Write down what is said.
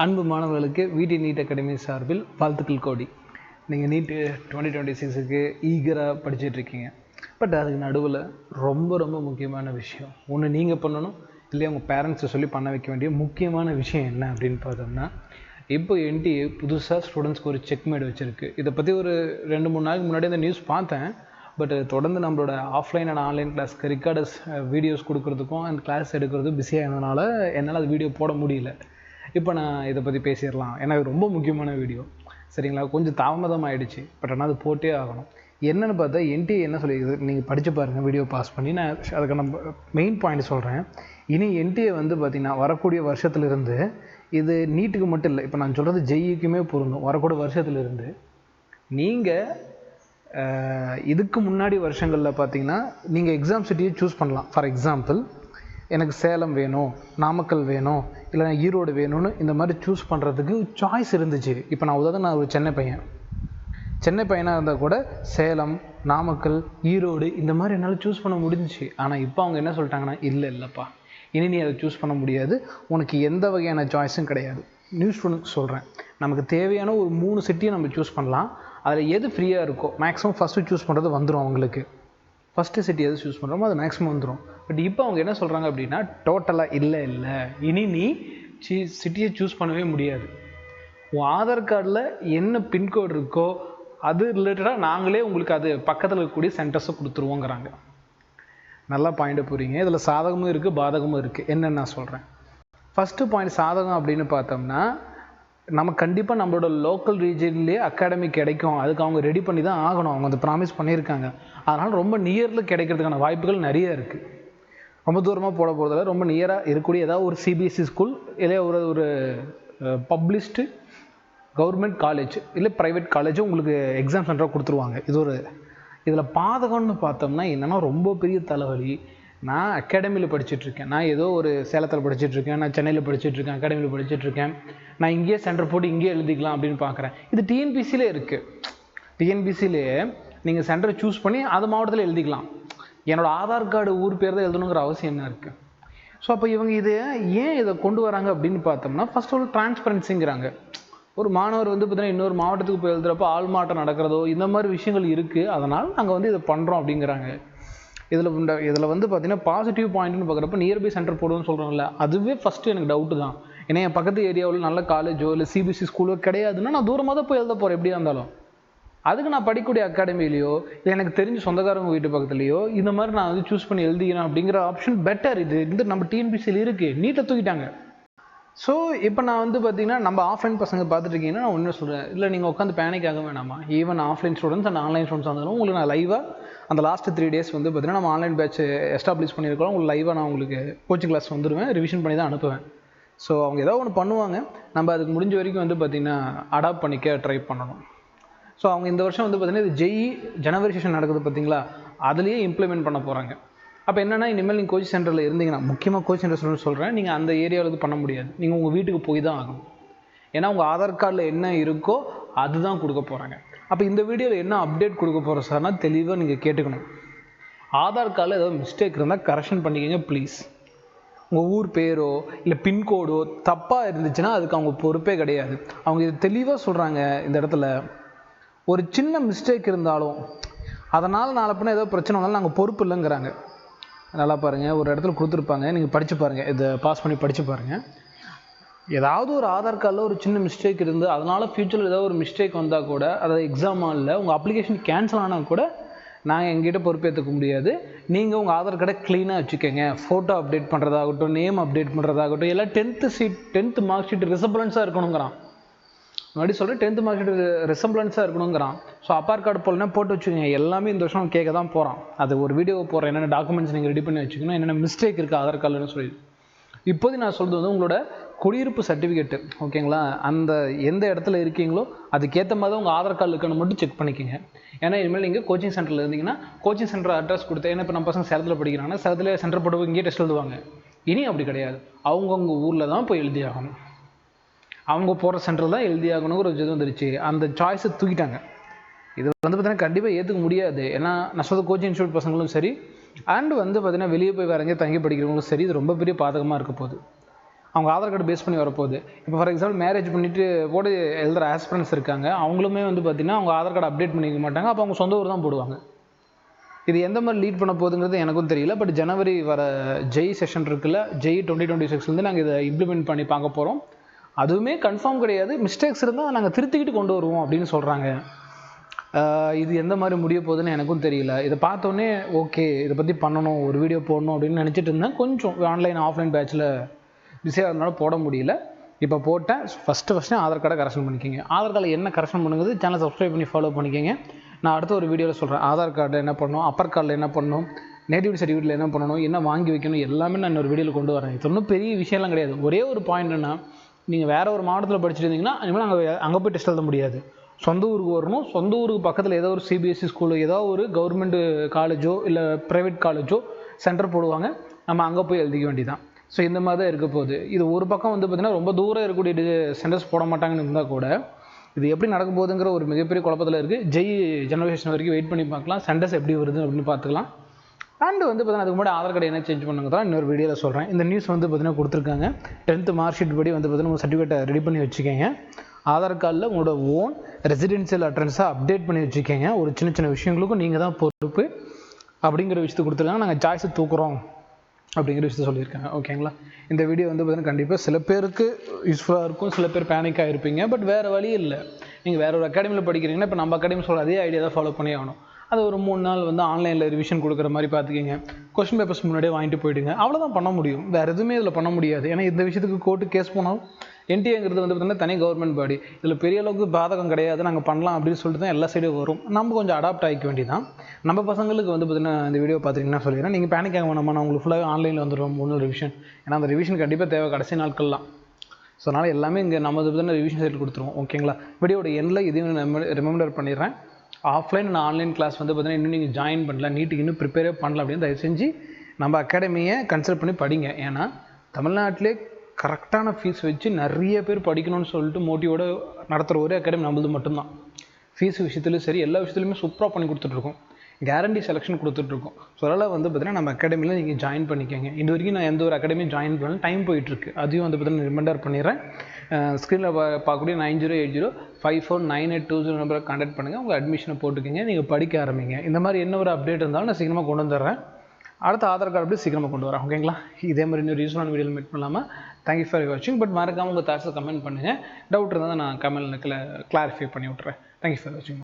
அன்பு மாணவர்களுக்கு விடி நீட் அகாடமி சார்பில் வாழ்த்துக்கள் கோடி. நீங்கள் நீட்டு 2026க்கு ஈகராக படிச்சுட்ருக்கீங்க. பட் அதுக்கு நடுவில் ரொம்ப முக்கியமான விஷயம் ஒன்று நீங்கள் பண்ணணும், இல்லையா உங்கள் பேரண்ட்ஸை சொல்லி பண்ண வைக்க வேண்டிய முக்கியமான விஷயம் என்ன அப்படின்னு பார்த்தோம்னா, இப்போ என்டிஏ புதுசாக ஸ்டூடெண்ட்ஸ்க்கு ஒரு செக்மேட் வச்சுருக்கு. இதை பற்றி ஒரு 2-3 நாளைக்கு முன்னாடி அந்த நியூஸ் பார்த்தேன். பட் தொடர்ந்து நம்மளோட ஆஃப்லைன் அண்ட் ஆன்லைன் கிளாஸ்க்கு ரெக்கார்டர்ஸ் வீடியோஸ் கொடுக்குறதுக்கும் அந்த கிளாஸ் எடுக்கிறதும் பிஸியாக இருந்ததுனால என்னால் அது வீடியோ போட முடியல. இப்போ நான் இதை பற்றி பேசிடலாம், ஏன்னா இது ரொம்ப முக்கியமான வீடியோ. சரிங்களா, கொஞ்சம் தாமதம் ஆகிடுச்சு, பட் ஆனால் அது போட்டே ஆகணும். என்னென்னு பார்த்தா என்டிஏ என்ன சொல்லியிருக்குது, நீங்கள் படித்து பாருங்கள் வீடியோ பாஸ் பண்ணி. நான் அதுக்கு நம்ம மெயின் பாயிண்ட் சொல்கிறேன். இனி என்டிஏ வந்து பார்த்திங்கன்னா வரக்கூடிய வருஷத்துலேருந்து, இது நீட்டுக்கு மட்டும் இல்லை, இப்போ நான் சொல்கிறது ஜெய்இக்குமே பொருந்தும். வரக்கூடிய வருஷத்துலேருந்து நீங்கள் இதுக்கு முன்னாடி வருஷங்களில் பார்த்தீங்கன்னா நீங்கள் எக்ஸாம் சிட்டியை சூஸ் பண்ணலாம். ஃபார் எக்ஸாம்பிள், எனக்கு சேலம் வேணும், நாமக்கல் வேணும், இல்லை ஈரோடு வேணும்னு இந்த மாதிரி சூஸ் பண்ணுறதுக்கு சாய்ஸ் இருந்துச்சு. இப்போ நான் ஒரு சென்னை பையனாக இருந்தால் கூட சேலம், நாமக்கல், ஈரோடு இந்த மாதிரி என்னால் சூஸ் பண்ண முடிஞ்சிச்சு. ஆனால் இப்போ அவங்க என்ன சொல்லிட்டாங்கன்னா, இல்லைப்பா இனி நீ அதை சூஸ் பண்ண முடியாது, உனக்கு எந்த வகையான சாய்ஸும் கிடையாது. நியூ ஸ்டூடெண்ட்ஸ் சொல்கிறேன், நமக்கு தேவையான ஒரு 3 சிட்டியை நம்ம சூஸ் பண்ணலாம். அதில் எது ஃப்ரீயாக இருக்கோ மேக்ஸிமம் ஃபஸ்ட்டு சூஸ் பண்ணுறது வந்துடும். அவங்களுக்கு ஃபஸ்ட்டு சிட்டி எது சூஸ் பண்ணுறோமோ அது மேக்ஸிமம் வந்துடும். பட் இப்போ அவங்க என்ன சொல்கிறாங்க அப்படின்னா, டோட்டலாக இல்லை இனி நீ சிட்டியை சூஸ் பண்ணவே முடியாது. உன் ஆதார் கார்டில் என்ன பின்கோடு இருக்கோ அது ரிலேட்டடாக நாங்களே உங்களுக்கு அது பக்கத்தில் இருக்கக்கூடிய சென்டர்ஸை கொடுத்துருவோங்கிறாங்க. நல்லா பாயிண்ட்டை புரியுங்க. இதில் சாதகமும் இருக்குது, பாதகமும் இருக்குது. என்னென்னு நான் சொல்கிறேன். ஃபஸ்ட்டு பாயிண்ட் சாதகம் அப்படின்னு பார்த்தோம்னா, நம்ம கண்டிப்பாக நம்மளோட லோக்கல் ரீஜன்லேயே அகாடமி கிடைக்கும். அதுக்கு அவங்க ரெடி பண்ணி தான் ஆகணும். அவங்க அதை ப்ராமிஸ் பண்ணியிருக்காங்க. அதனால் ரொம்ப நியரில் கிடைக்கிறதுக்கான வாய்ப்புகள் நிறைய இருக்குது. ரொம்ப தூரமாக போட போகிறதில்ல, ரொம்ப நியராக இருக்கக்கூடிய ஏதாவது ஒரு சிபிஎஸ்சி ஸ்கூல், இல்லை ஒரு பப்ளிஷ்டு கவர்மெண்ட் காலேஜ், இல்லை ப்ரைவேட் காலேஜும் உங்களுக்கு எக்ஸாம் சென்டராக கொடுத்துருவாங்க. இதில் பாதகம்னு பார்த்தோம்னா என்னென்னா, ரொம்ப பெரிய தலைவலி. நான் அகாடமியில் படிச்சுட்ருக்கேன், நான் ஏதோ ஒரு சேலத்தில் படிச்சுட்ருக்கேன், நான் சென்னையில் படிச்சுட்ருக்கேன், அகாடமியில் படிச்சுட்ருக்கேன், நான் இங்கேயே சென்டர் போட்டு இங்கேயே எழுதிக்கலாம் அப்படின்னு பார்க்குறேன். இது டிஎன்பிசியிலே இருக்குது. டிஎன்பிசியிலே நீங்கள் சென்டரை சூஸ் பண்ணி அது மாவட்டத்தில் எழுதிக்கலாம். என்னோடய ஆதார் கார்டு ஊர் பேர் தான் எழுதணுங்கிற அவசியம் என்ன இருக்குது? ஸோ அப்போ இவங்க இதை கொண்டு வராங்க அப்படின்னு பார்த்தோம்னா, ஃபஸ்ட் ஆஃப் ஆல் டிரான்ஸ்பரன்சிங்கிறாங்க. ஒரு மாணவர் வந்து பார்த்தீங்கன்னா இன்னொரு மாவட்டத்துக்கு போய் எழுதுகிறப்போ ஆள் மாட்டம் நடக்கிறதோ இந்த மாதிரி விஷயங்கள் இருக்குது. அதனால் நாங்கள் இதை பண்ணுறோம் அப்படிங்கிறாங்க. இதில் வந்து பார்த்தீங்கன்னா பாசிட்டிவ் பாயிண்ட்னு பார்க்குறப்ப நியர்பை சென்டர் போடுவோம்னு சொல்கிறோம்ல, அதுவே ஃபஸ்ட்டு எனக்கு டவுட்டு தான். ஏன்னா என் பக்கத்து ஏரியாவில் நல்ல காலேஜோ இல்லை சிபிஎஸ்சி ஸ்கூலோ கிடையாதுன்னா நான் தூரமாக தான் போய் எழுத போகிறேன் எப்படியா இருந்தாலும். அதுக்கு நான் படிக்கக்கூடிய அகாடமிலையோ இல்லை எனக்கு தெரிஞ்ச சொந்தக்காரங்க வீட்டு பக்கத்துலையோ இந்த மாதிரி நான் சூஸ் பண்ணி எழுதிக்கிறேன் அப்படிங்கிற ஆப்ஷன் பெட்டர். இது நம்ம டிஎன்பிசியில் இருக்குது, நீட்டை தூக்கிட்டாங்க. ஸோ இப்போ நான் பார்த்தீங்கன்னா நம்ம ஆஃப்லைன் பசங்க பார்த்துட்டு இருக்கீங்கன்னா நான் ஒன்றும் சொல்கிறேன், இல்லை நீங்கள் உட்காந்து பேனிக் ஆக வேணாமா. Even offline students and online students இருந்தாலும் உங்களுக்கு நான் லைவாக அந்த லாஸ்ட் 3 days பார்த்தீங்கன்னா நம்ம ஆன்லைன் பேட்ச் எஸ்டாப்ளிஷ் பண்ணியிருக்கோம். உங்களுக்கு லைவாக நான் உங்களுக்கு கோச்சிங் கிளாஸ் வந்துடுவேன், ரிவிஷன் பண்ணி தான் அனுப்புவேன். ஸோ அவங்க ஏதோ ஒன்று பண்ணுவாங்க, நம்ம அதுக்கு முடிஞ்ச வரைக்கும் பார்த்திங்கன்னா அடாப்ட் பண்ணிக்க ட்ரை பண்ணணும். ஸோ அவங்க இந்த வருஷம் பார்த்திங்கன்னா இது ஜெய்இ ஜனவரி செஷன் நடக்குது பார்த்தீங்களா, அதுலேயே இம்ப்ளிமெண்ட் பண்ண போகிறாங்க. அப்போ என்னென்னா, இனிமேல் நீங்கள் கோச்சிங் சென்டரில் இருந்தீங்கன்னா, முக்கியமாக கோச்சிங் சென்டர் சொல்கிறேன், நீங்கள் அந்த ஏரியாவில் பண்ண முடியாது. நீங்கள் உங்கள் வீட்டுக்கு போய் தான் ஆகணும். ஏன்னா உங்கள் ஆதார் கார்டில் என்ன இருக்கோ அதுதான் கொடுக்க போகிறாங்க. அப்போ இந்த வீடியோவில் என்ன அப்டேட் கொடுக்க போகிறோம் சார்னா தெளிவாக நீங்கள் கேட்டுக்கணும். ஆதார் கார்டில் ஏதாவது மிஸ்டேக் இருந்தால் கரெக்ஷன் பண்ணிக்கங்க ப்ளீஸ். உங்கள் ஊர் பேரோ இல்லை பின்கோடோ தப்பாக இருந்துச்சுன்னா அதுக்கு அவங்க பொறுப்பே கிடையாது. அவங்க இது தெளிவாக சொல்கிறாங்க. இந்த இடத்துல ஒரு சின்ன மிஸ்டேக் இருந்தாலும் அதனால் நாளை பின்ன ஏதோ பிரச்சனை வந்தாலும் நாங்கள் பொறுப்பு இல்லைங்கிறாங்க. நல்லா பாருங்கள், ஒரு இடத்துல கொடுத்துருப்பாங்க, நீங்கள் படித்து பாருங்கள், இதை பாஸ் பண்ணி படித்து பாருங்கள். ஏதாவது ஒரு ஆதார் கார்டில் ஒரு சின்ன மிஸ்டேக் இருந்து அதனால் ஃப்யூச்சரில் ஏதாவது ஒரு மிஸ்டேக் வந்தால் கூட, அதாவது எக்ஸாம் ஹாலில் உங்கள் அப்ளிகேஷன் கேன்சல் ஆனால் கூட நாங்கள் எங்ககிட்ட பொறுப்பேற்றுக்க முடியாது. நீங்கள் உங்கள் ஆதார் கார்டை க்ளீனாக வச்சுக்கோங்க. ஃபோட்டோ அப்டேட் பண்ணுறதாகட்டும், நேம் அப்டேட் பண்ணுறதாகட்டும், எல்லாம் 10th மார்க் ஷீட் ரிசம்பிளன்ஸாக இருக்கணுங்கிறான். முன்னாடி சொல்கிறேன், 10th மார்க் ஷீட் ரிசம்பிளன்ஸாக இருக்கணுங்கிறான். ஸோ அப்பார் கார்டு போலனா போட்டு வச்சுக்கோங்க. எல்லாமே இந்த வருஷம் கேட்க தான் போகிறான். அது ஒரு வீடியோ போடுறேன், என்னென்ன டாக்குமெண்ட்ஸ் நீங்கள் ரெடி பண்ணி வச்சுக்கணும், என்னென்ன மிஸ்டேக் இருக்குது ஆதார் கார்டுன்னு சொல்லி. இப்போது நான் சொல்கிறது உங்களோட குடியிருப்பு சர்டிஃபிகேட்டு, ஓகேங்களா, அந்த எந்த இடத்துல இருக்கீங்களோ அதுக்கேற்ற மாதிரி உங்கள் ஆதார் கார்டு இருக்குன்னு மட்டும் செக் பண்ணிக்கோங்க. ஏன்னா இனிமேல் நீங்கள் கோச்சிங் சென்டரில் இருந்தீங்கன்னா கோச்சிங் சென்டர் அட்ரஸ் கொடுத்து, ஏன்னா இப்போ நம்ம பசங்க சேலத்தில் படிக்கிறாங்கன்னா சேலத்தில் சென்டர் போட்டு இங்கேயே டெஸ்ட் எழுதுவாங்க. இனி அப்படி கிடையாது, அவங்கவுங்க ஊரில் தான் போய் எழுதி ஆகணும். அவங்க போகிற சென்டரில் தான் எழுதி ஆகணுங்கிற ஒரு இது வந்துருச்சு. அந்த சாய்ஸை தூக்கிட்டாங்க. இது பார்த்தீங்கன்னா கண்டிப்பாக ஏற்றுக்க முடியாது. ஏன்னா நான் சொல்கிறது கோச்சிங் இன்ஸ்டியூட் பசங்களும் சரி, அண்ட் பார்த்தீங்கன்னா வெளியே போய் வேறு எங்கேயும் தங்கி படிக்கிறவங்களும் சரி, இது ரொம்ப பெரிய பாதகமாக இருக்க போகுது. அவங்க ஆதார் கார்டு பேஸ் பண்ணி வரப்போகுது. இப்போ ஃபார் எக்ஸாம்பிள் மேரேஜ் பண்ணிவிட்டு கூட எழுதுகிற ஆஸ்பிரன்ஸ் இருக்காங்க, அவங்களுமே வந்து பார்த்திங்கன்னா அவங்க ஆதார் கார்டு அப்டேட் பண்ணிக்க மாட்டாங்க. அப்போ அவங்க சொந்த ஊர் தான் போடுவாங்க. இது எந்த மாதிரி லீட் பண்ண போகுதுங்கிறது எனக்கும் தெரியல. பட் ஜனவரி வர ஜெய் செஷன் இருக்குல்ல, ஜெய் 2026 நாங்கள் இதை இம்ப்ளிமெண்ட் பண்ணி பார்க்க போகிறோம். அதுவுமே கன்ஃபார்ம் கிடையாது, மிஸ்டேக்ஸ் இருந்தால் நாங்கள் திருத்திக்கிட்டு கொண்டு வருவோம் அப்படின்னு சொல்கிறாங்க. இது எந்த மாதிரி முடிய போகுதுன்னு எனக்கும் தெரியல. இதை பார்த்தோன்னே ஓகே இதை பற்றி பண்ணணும், ஒரு வீடியோ போடணும் அப்படின்னு நினச்சிட்டு இருந்தேன். கொஞ்சம் ஆன்லைன் ஆஃப்லைன் பேட்சில் பிஸியாக இருந்தனால போட முடியல. இப்போ போட்டேன். ஃபஸ்ட்டு ஆதார் கார்டை கரெக்ஷன் பண்ணிக்கோங்க. ஆதார் கார்டில் என்ன கரெக்ஷன் பண்ணுங்கிறது சேனல் சப்ஸ்கிரைப் பண்ணி ஃபாலோ பண்ணிக்கோங்க. நான் அடுத்த ஒரு வீடியோவில் சொல்கிறேன். ஆதார் கார்டில் என்ன பண்ணணும், அப்பர் கார்டில் என்ன பண்ணணும், நேட்டிவிட்டி சர்டிஃபிகேட்டில் என்ன பண்ணணும், என்ன வாங்கி வைக்கணும், எல்லாமே நான் இன்னொரு வீடியோவில் கொண்டு வரேன். இது ஒன்றும் பெரிய விஷயம்லாம் கிடையாது. ஒரே ஒரு பாயிண்ட் என்ன, நீங்கள் வேறு ஒரு மாவட்டத்தில் படிச்சுட்டு இருந்தீங்கன்னா இனிமேல் அங்கே போய் டெஸ்ட் எழுத முடியாது. சொந்த ஊருக்கு வரணும். சொந்த ஊருக்கு பக்கத்தில் ஏதோ ஒரு சிபிஎஸ்சி ஸ்கூலோ ஏதோ ஒரு கவர்மெண்ட் காலேஜோ இல்லை ப்ரைவேட் காலேஜோ சென்டர் போடுவாங்க, நம்ம அங்கே போய் எழுதிக்க வேண்டியதான். ஸோ இந்த மாதிரி தான் இருக்க போகுது. இது ஒரு பக்கம் வந்து பார்த்திங்கன்னா ரொம்ப தூரம் இருக்கக்கூடிய சென்டர்ஸ் போட மாட்டாங்கன்னு இருந்தால் கூட இது எப்படி நடக்க போகுதுங்கிற ஒரு மிகப்பெரிய குழப்பத்தில் இருக்குது. ஜெய் ஜெனரேஷன் வரைக்கும் வெயிட் பண்ணி பார்க்கலாம், சென்டர்ஸ் எப்படி வருது அப்படின்னு பார்த்துக்கலாம். அண்டு வந்து பார்த்தீங்கன்னா அதுக்கு முன்னாடி ஆதார் கார்டு என்ன சேஞ்ச் பண்ணுங்க தான் இன்னொரு வீடியோவில் சொல்கிறேன். இந்த நியூஸ் வந்து பார்த்தீங்கன்னா கொடுத்துருக்காங்க. 10th மார்க் ஷீட் படி வந்து பார்த்தீங்கன்னா உங்கள் சர்டிஃபிகேட்டை ரெடி பண்ணி வச்சுக்கோங்க. ஆதார் கார்டில் உங்களோட ஓன் ரெசிடென்ஷியல் அட்ரஸை அப்டேட் பண்ணி வச்சுக்கோங்க. ஒரு சின்ன சின்ன விஷயங்களுக்கும் நீங்கள் தான் பொறுப்பு அப்படிங்கிற விஷயத்தை கொடுத்துருக்காங்க. நாங்கள் சாய்ஸை தூக்குறோம் அப்படிங்கிற விஷயத்த சொல்லியிருக்காங்க. ஓகேங்களா? இந்த வீடியோ வந்து பார்த்தீங்கன்னா கண்டிப்பாக சில பேருக்கு யூஸ்ஃபுல்லாக இருக்கும், சில பேர் பேனிக்காக இருப்பீங்க. பட் வேறு வழி இல்லை. நீங்கள் வேறு ஒரு அகாடமியில் படிக்கிறீங்கன்னா இப்போ நம்ம அகாடமி சொல்கிற அதே ஐடியா தான் ஃபாலோ பண்ணி ஆகணும். அது ஒரு 3 நாள் வந்து ஆன்லைனில் ரிவிஷன் கொடுக்குற மாதிரி பார்த்துக்கிங்க. கொஸ்டின் பேப்பர்ஸ் முன்னாடியே வாங்கிட்டு போயிடுங்க. அவ்வளோதான் பண்ண முடியும். வேறு எதுவுமே இதில் பண்ண முடியாது. ஏன்னா இந்த விஷயத்துக்கு கோர்ட்டு கேஸ் போனாலும் என்டிஏங்கிறது வந்து பார்த்திங்கன்னா தனி கவர்மெண்ட் பாடி, இதில் பெரிய அளவுக்கு பாதகம் கிடையாது, நாங்கள் பண்ணலாம் அப்படின்னு சொல்லிட்டு தான் எல்லா சைடும் வரும். நம்ம கொஞ்சம் அடாப்ட் ஆகிக்க வேண்டியதான். நம்ம பசங்களுக்கு வந்து பார்த்திங்கன்னா இந்த வீடியோ பார்த்திங்கன்னா சொல்லிடுறேன், நீங்கள் பேனிக் ஆக வேணாமா, நான் உங்களுக்கு ஃபுல்லாக ஆன்லைனில் வந்துடும் 3 ரிவிஷன். ஏன்னா அந்த ரிவிஷன் கண்டிப்பாக தேவை கடைசி நாட்கள்லாம். ஸோ அதனால் எல்லாமே இங்கே நம்ம பார்த்திங்கன்னா ரிவிஷன் சைட் கொடுத்துருவோம். ஓகேங்களா? வீடியோட எண்டில் இதையும் ரிமைண்டர் பண்ணிடுறேன். ஆஃப்லைன் அண்ட் ஆன்லைன் கிளாஸ் வந்து பார்த்திங்கன்னா இன்னும் நீங்கள் ஜாயின் பண்ணல, நீட்டுக்கு இன்னும் ப்ரிப்பேரே பண்ணல அப்படின்னு தயவு செஞ்சு நம்ம அகாடமியை கன்சிடர் பண்ணி படிங்க. ஏன்னா தமிழ்நாட்டிலே கரெக்டான ஃபீஸ் வச்சு நிறைய பேர் படிக்கணும்னு சொல்லிட்டு மோட்டிவோடு நடத்துகிற ஒரே அகாடமி நம்மளது மட்டும்தான். ஃபீஸ் விஷயத்துலையும் சரி எல்லா விஷயத்துலையுமே சூப்பராக பண்ணி கொடுத்துட்ருக்கோம். கேரண்டி செலெக்ஷன் கொடுத்துட்ருக்கோம். ஸோ அதனால் வந்து பார்த்திங்கன்னா நம்ம அகாடமியில் நீங்கள் ஜாயின் பண்ணிக்கோங்க. இது வரைக்கும் நான் எந்த ஒரு அகாடமியும் ஜாயின் பண்ணல, டைம் போயிட்டுருக்கு. அதையும் வந்து பார்த்திங்கன்னா ரிமைண்டர் பண்ணிடுறேன். ஸ்க்ரீனில் பார்க்கக்கூடிய 9080549820 நம்பரை கான்டாக்ட் பண்ணுங்கள். உங்கள் அட்மிஷனை போட்டுக்கோங்க, நீங்கள் படிக்க ஆரம்பிங்க. இந்த மாதிரி என்ன ஒரு அப்டேட் இருந்தாலும் நான் சீக்கிரமாக கொண்டு வந்துடுறேன். அடுத்த ஆதார் கார்டு அப்படி சீக்கிரமாக கொண்டு வரேன். ஓகேங்களா? இதே மாதிரி இன்னொரு யூஸ்ஃபுல்லான வீடியோவில் மீட் பண்ணலாமா? தேங்க்யூ ஃபார் வாட்சிங். பட் மறக்காமல் உங்கள் தாட்ஸை கமெண்ட் பண்ணுங்கள். டவுட் இருந்தால் நான் கமெண்ட்டில் கிளாரிஃபை பண்ணி விட்றேன். தேங்க்யூ ஃபார் வாட்சிங்.